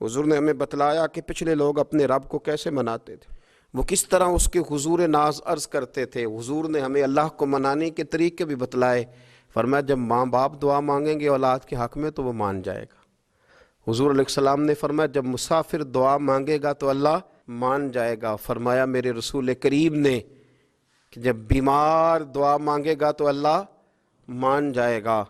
حضور نے ہمیں بتلایا کہ پچھلے لوگ اپنے رب کو کیسے مناتے تھے، وہ کس طرح اس کے حضور ناز عرض کرتے تھے۔ حضور نے ہمیں اللہ کو منانے کے طریقے بھی بتلائے۔ فرمایا جب ماں باپ دعا مانگیں گے اولاد کے حق میں تو وہ مان جائے گا۔ حضور علیہ السلام نے فرمایا جب مسافر دعا مانگے گا تو اللہ مان جائے گا۔ فرمایا میرے رسول کریم نے کہ جب بیمار دعا مانگے گا تو اللہ مان جائے گا۔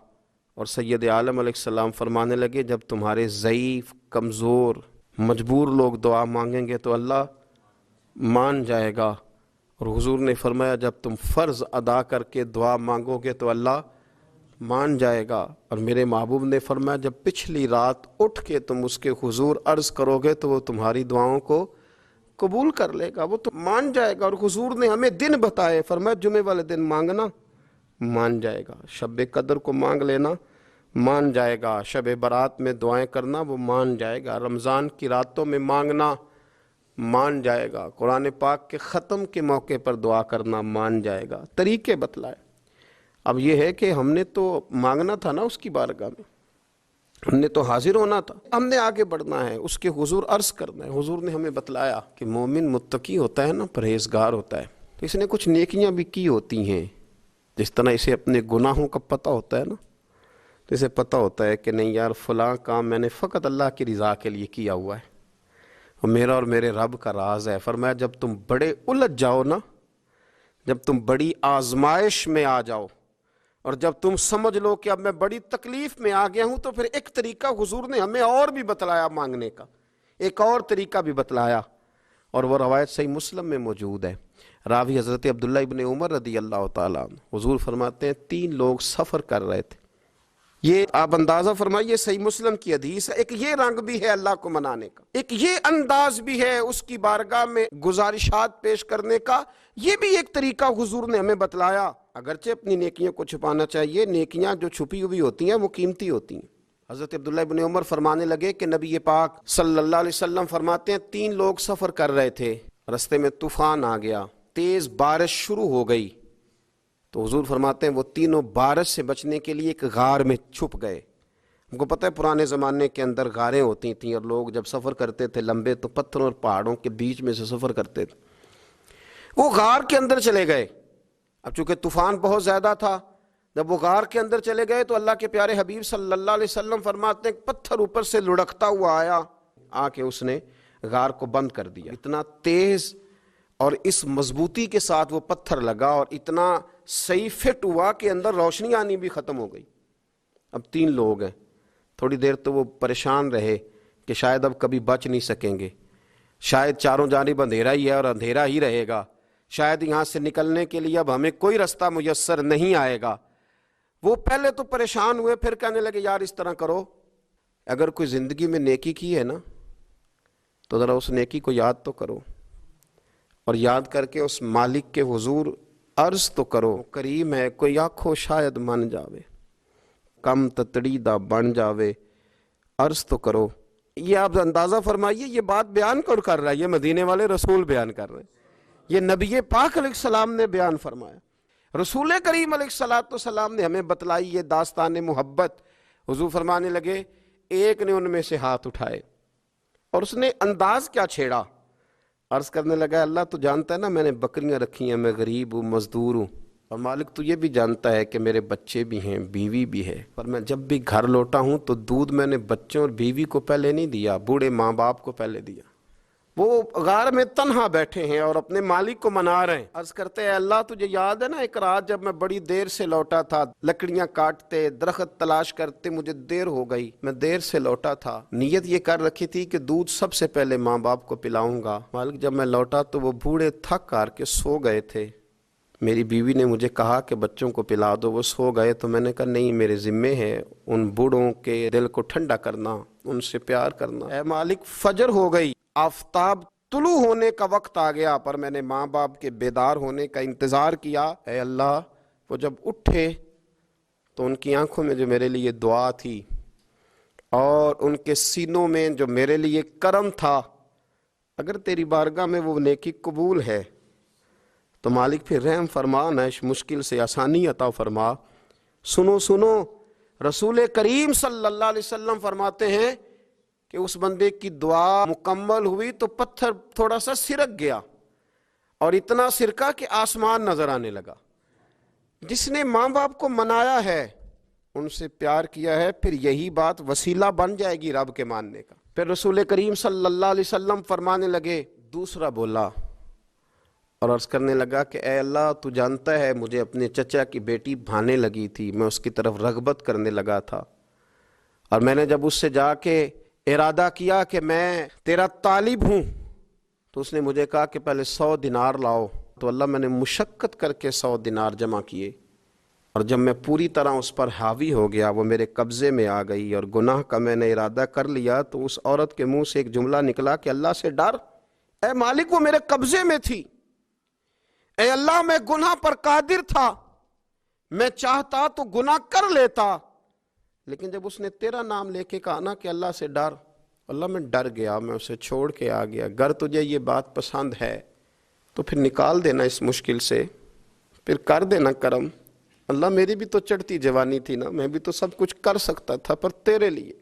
اور سید عالم علیہ السلام فرمانے لگے جب تمہارے ضعیف، کمزور، مجبور لوگ دعا مانگیں گے تو اللہ مان جائے گا۔ اور حضور نے فرمایا جب تم فرض ادا کر کے دعا مانگو گے تو اللہ مان جائے گا۔ اور میرے محبوب نے فرمایا جب پچھلی رات اٹھ کے تم اس کے حضور عرض کرو گے تو وہ تمہاری دعاؤں کو قبول کر لے گا، وہ تو مان جائے گا۔ اور حضور نے ہمیں دن بتائے، فرمایا جمعے والے دن مانگنا مان جائے گا، شب قدر کو مانگ لینا مان جائے گا، شب برات میں دعائیں کرنا وہ مان جائے گا، رمضان کی راتوں میں مانگنا مان جائے گا، قرآن پاک کے ختم کے موقع پر دعا کرنا مان جائے گا۔ طریقے بتلائے۔ اب یہ ہے کہ ہم نے تو مانگنا تھا نا اس کی بارگاہ میں، ہم نے تو حاضر ہونا تھا، ہم نے آگے بڑھنا ہے، اس کے حضور عرض کرنا ہے۔ حضور نے ہمیں بتلایا کہ مومن متقی ہوتا ہے نا، پرہیزگار ہوتا ہے، تو اس نے کچھ نیکیاں بھی کی ہوتی ہیں، جس طرح اسے اپنے گناہوں کا پتہ ہوتا ہے نا، تو اسے پتہ ہوتا ہے کہ نہیں یار فلاں کام میں نے فقط اللہ کی رضا کے لیے کیا ہوا ہے، اور میرا اور میرے رب کا راز ہے۔ فرمایا جب تم بڑے الجھ جاؤ نا، جب تم بڑی آزمائش میں آ جاؤ، اور جب تم سمجھ لو کہ اب میں بڑی تکلیف میں آ گیا ہوں، تو پھر ایک طریقہ حضور نے ہمیں اور بھی بتلایا مانگنے کا، ایک اور طریقہ بھی بتلایا، اور وہ روایت صحیح مسلم میں موجود ہے۔ راوی حضرت عبداللہ ابن عمر رضی اللہ تعالیٰ عنہ، حضور فرماتے ہیں 3 لوگ سفر کر رہے تھے، یہ آپ اندازہ فرمائیے صحیح مسلم کی حدیث ہے، ایک یہ رنگ بھی ہے اللہ کو منانے کا، ایک یہ انداز بھی ہے اس کی بارگاہ میں گزارشات پیش کرنے کا، یہ بھی ایک طریقہ حضور نے ہمیں بتلایا۔ اگرچہ اپنی نیکیوں کو چھپانا چاہیے، نیکیاں جو چھپی ہوئی ہوتی ہیں وہ قیمتی ہوتی ہیں۔ حضرت عبداللہ ابن عمر فرمانے لگے کہ نبی پاک صلی اللہ علیہ وسلم فرماتے ہیں 3 لوگ سفر کر رہے تھے، رستے میں طوفان آ گیا، تیز بارش شروع ہو گئی، تو حضور فرماتے ہیں وہ تینوں بارش سے بچنے کے لیے ایک غار میں چھپ گئے۔ ہم کو پتہ ہے پرانے زمانے کے اندر غاریں ہوتی تھیں، اور لوگ جب سفر کرتے تھے لمبے تو پتھروں اور پہاڑوں کے بیچ میں سے سفر کرتے تھے۔ وہ غار کے اندر چلے گئے، اب چونکہ طوفان بہت زیادہ تھا، جب وہ غار کے اندر چلے گئے تو اللہ کے پیارے حبیب صلی اللہ علیہ وسلم فرماتے ہیں پتھر اوپر سے لڑکتا ہوا آیا، آ کے اس نے غار کو بند کر دیا۔ اتنا تیز اور اس مضبوطی کے ساتھ وہ پتھر لگا، اور اتنا صحیح فٹ ہوا کہ اندر روشنی آنی بھی ختم ہو گئی۔ اب 3 لوگ ہیں، تھوڑی دیر تو وہ پریشان رہے کہ شاید اب کبھی بچ نہیں سکیں گے، شاید چاروں جانب اندھیرا ہی ہے اور اندھیرا ہی رہے گا، شاید یہاں سے نکلنے کے لیے اب ہمیں کوئی رستہ میسر نہیں آئے گا۔ وہ پہلے تو پریشان ہوئے، پھر کہنے لگے یار اس طرح کرو، اگر کوئی زندگی میں نیکی کی ہے نا تو ذرا اس نیکی کو یاد تو کرو، اور یاد کر کے اس مالک کے حضور عرض تو کرو، کریم ہے کوئی آنکھو شاید من جاوے، کم تتڑی دا بن جاوے، عرض تو کرو۔ یہ آپ اندازہ فرمائیے یہ بات بیان کون کر رہا ہے؟ یہ مدینے والے رسول بیان کر رہے ہیں، یہ نبی پاک علیہ السلام نے بیان فرمایا، رسول کریم علیہ السلام نے ہمیں بتلائی یہ داستان محبت۔ حضور فرمانے لگے ایک نے ان میں سے ہاتھ اٹھائے، اور اس نے انداز کیا چھیڑا، عرض کرنے لگا اللہ تو جانتا ہے نا میں نے بکریاں رکھی ہیں، میں غریب ہوں، مزدور ہوں، اور مالک تو یہ بھی جانتا ہے کہ میرے بچے بھی ہیں، بیوی بھی ہے، پر میں جب بھی گھر لوٹا ہوں تو دودھ میں نے بچوں اور بیوی کو پہلے نہیں دیا، بوڑھے ماں باپ کو پہلے دیا۔ وہ غار میں تنہا بیٹھے ہیں اور اپنے مالک کو منا رہے ہیں، عرض کرتے ہیں اللہ تجھے یاد ہے نا ایک رات جب میں بڑی دیر سے لوٹا تھا، لکڑیاں کاٹتے، درخت تلاش کرتے، مجھے دیر ہو گئی، میں دیر سے لوٹا تھا، نیت یہ کر رکھی تھی کہ دودھ سب سے پہلے ماں باپ کو پلاؤں گا، مالک جب میں لوٹا تو وہ بوڑھے تھک کر کے سو گئے تھے، میری بیوی نے مجھے کہا کہ بچوں کو پلا دو، وہ سو گئے، تو میں نے کہا نہیں میرے ذمے ہے ان بوڑھوں کے دل کو ٹھنڈا کرنا، ان سے پیار کرنا۔ اے مالک فجر ہو گئی، آفتاب طلوع ہونے کا وقت آ گیا، پر میں نے ماں باپ کے بیدار ہونے کا انتظار کیا، اے اللہ وہ جب اٹھے تو ان کی آنکھوں میں جو میرے لیے دعا تھی اور ان کے سینوں میں جو میرے لیے کرم تھا، اگر تیری بارگاہ میں وہ نیکی قبول ہے تو مالک پھر رحم فرما، نہ اس مشکل سے آسانی عطا فرما۔ سنو رسول کریم صلی اللہ علیہ وسلم فرماتے ہیں کہ اس بندے کی دعا مکمل ہوئی تو پتھر تھوڑا سا سرک گیا اور اتنا سرکا کہ آسمان نظر آنے لگا۔ جس نے ماں باپ کو منایا ہے، ان سے پیار کیا ہے، پھر یہی بات وسیلہ بن جائے گی رب کے ماننے کا۔ پھر رسول کریم صلی اللہ علیہ وسلم فرمانے لگے، دوسرا بولا اور عرض کرنے لگا کہ اے اللہ، تو جانتا ہے مجھے اپنے چچا کی بیٹی بھانے لگی تھی، میں اس کی طرف رغبت کرنے لگا تھا، اور میں نے جب اس سے جا کے ارادہ کیا کہ میں تیرا طالب ہوں تو اس نے مجھے کہا کہ پہلے 100 دینار لاؤ، تو اللہ میں نے مشقت کر کے 100 دینار جمع کیے، اور جب میں پوری طرح اس پر حاوی ہو گیا، وہ میرے قبضے میں آ گئی اور گناہ کا میں نے ارادہ کر لیا، تو اس عورت کے منہ سے ایک جملہ نکلا کہ اللہ سے ڈر، اے مالک وہ میرے قبضے میں تھی، اے اللہ میں گناہ پر قادر تھا، میں چاہتا تو گناہ کر لیتا، لیکن جب اس نے تیرا نام لے کے کہا نا کہ اللہ سے ڈر، اللہ میں ڈر گیا، میں اسے چھوڑ کے آ گیا۔ اگر تجھے یہ بات پسند ہے تو پھر نکال دینا اس مشکل سے، پھر کر دینا کرم۔ اللہ میری بھی تو چڑھتی جوانی تھی نا، میں بھی تو سب کچھ کر سکتا تھا، پر تیرے لیے،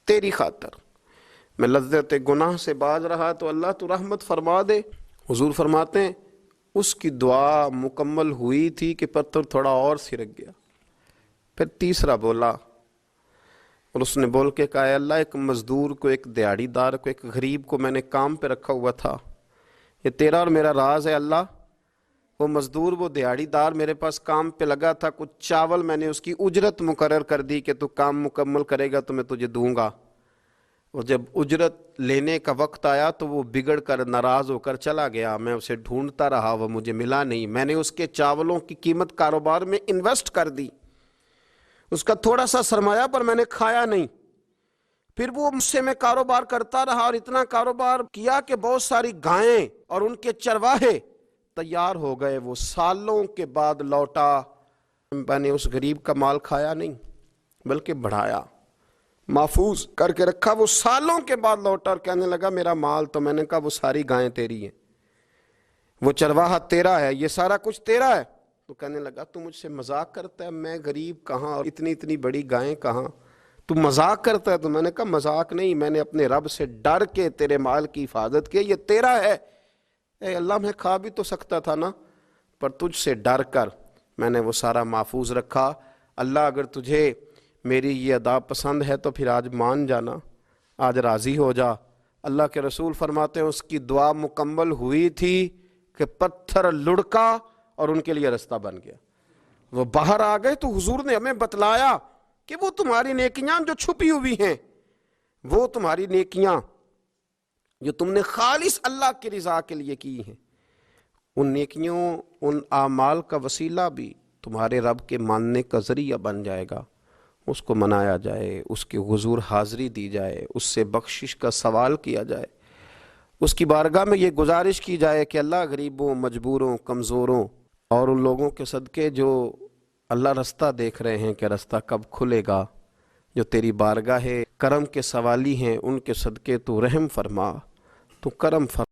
تیری خاطر میں لذت گناہ سے باز رہا، تو اللہ تو رحمت فرما دے۔ حضور فرماتے ہیں اس کی دعا مکمل ہوئی تھی کہ پتھر تھوڑا اور سرک گیا۔ پھر تیسرا بولا اور اس نے بول کے کہا، اے اللہ ایک مزدور کو، ایک دیہڑی دار کو، ایک غریب کو میں نے کام پہ رکھا ہوا تھا، یہ تیرا اور میرا راز ہے اللہ۔ وہ مزدور، وہ دیہڑی دار میرے پاس کام پہ لگا تھا، کچھ چاول میں نے اس کی اجرت مقرر کر دی کہ تو کام مکمل کرے گا تو میں تجھے دوں گا، اور جب اجرت لینے کا وقت آیا تو وہ بگڑ کر ناراض ہو کر چلا گیا، میں اسے ڈھونڈتا رہا، وہ مجھے ملا نہیں، میں نے اس کے چاولوں کی قیمت کاروبار میں انویسٹ کر دی، اس کا تھوڑا سا سرمایہ پر میں نے کھایا نہیں، پھر وہ مجھ سے میں کاروبار کرتا رہا اور اتنا کاروبار کیا کہ بہت ساری گائیں اور ان کے چرواہے تیار ہو گئے، وہ سالوں کے بعد لوٹا، میں نے اس غریب کا مال کھایا نہیں بلکہ بڑھایا، محفوظ کر کے رکھا، وہ سالوں کے بعد لوٹا اور کہنے لگا میرا مال، تو میں نے کہا وہ ساری گائیں تیری ہیں، وہ چرواہا تیرا ہے، یہ سارا کچھ تیرا ہے، تو کہنے لگا تو مجھ سے مذاق کرتا ہے، میں غریب کہاں اور اتنی بڑی گائیں کہاں، تو مذاق کرتا ہے؟ تو میں نے کہا مذاق نہیں، میں نے اپنے رب سے ڈر کے تیرے مال کی حفاظت کی، یہ تیرا ہے، اے اللہ میں کھا بھی تو سکتا تھا نا، پر تجھ سے ڈر کر میں نے وہ سارا محفوظ رکھا۔ اللہ اگر تجھے میری یہ ادا پسند ہے تو پھر آج مان جانا، آج راضی ہو جا۔ اللہ کے رسول فرماتے ہیں اس کی دعا مکمل ہوئی تھی کہ پتھر لڑکا اور ان کے لیے رستہ بن گیا، وہ باہر آ گئے، تو حضور نے ہمیں بتلایا کہ وہ تمہاری نیکیاں جو چھپی ہوئی ہیں، وہ تمہاری نیکیاں جو تم نے خالص اللہ کی رضا کے لیے کی ہیں، ان نیکیوں، ان اعمال کا وسیلہ بھی تمہارے رب کے ماننے کا ذریعہ بن جائے گا، اس کو منایا جائے، اس کے حضور حاضری دی جائے، اس سے بخشش کا سوال کیا جائے، اس کی بارگاہ میں یہ گزارش کی جائے کہ اللہ غریبوں، مجبوروں، کمزوروں اور ان لوگوں کے صدقے جو اللہ رستہ دیکھ رہے ہیں کہ رستہ کب کھلے گا، جو تیری بارگاہ کرم کے سوالی ہیں، ان کے صدقے تو رحم فرما، تو کرم فرما۔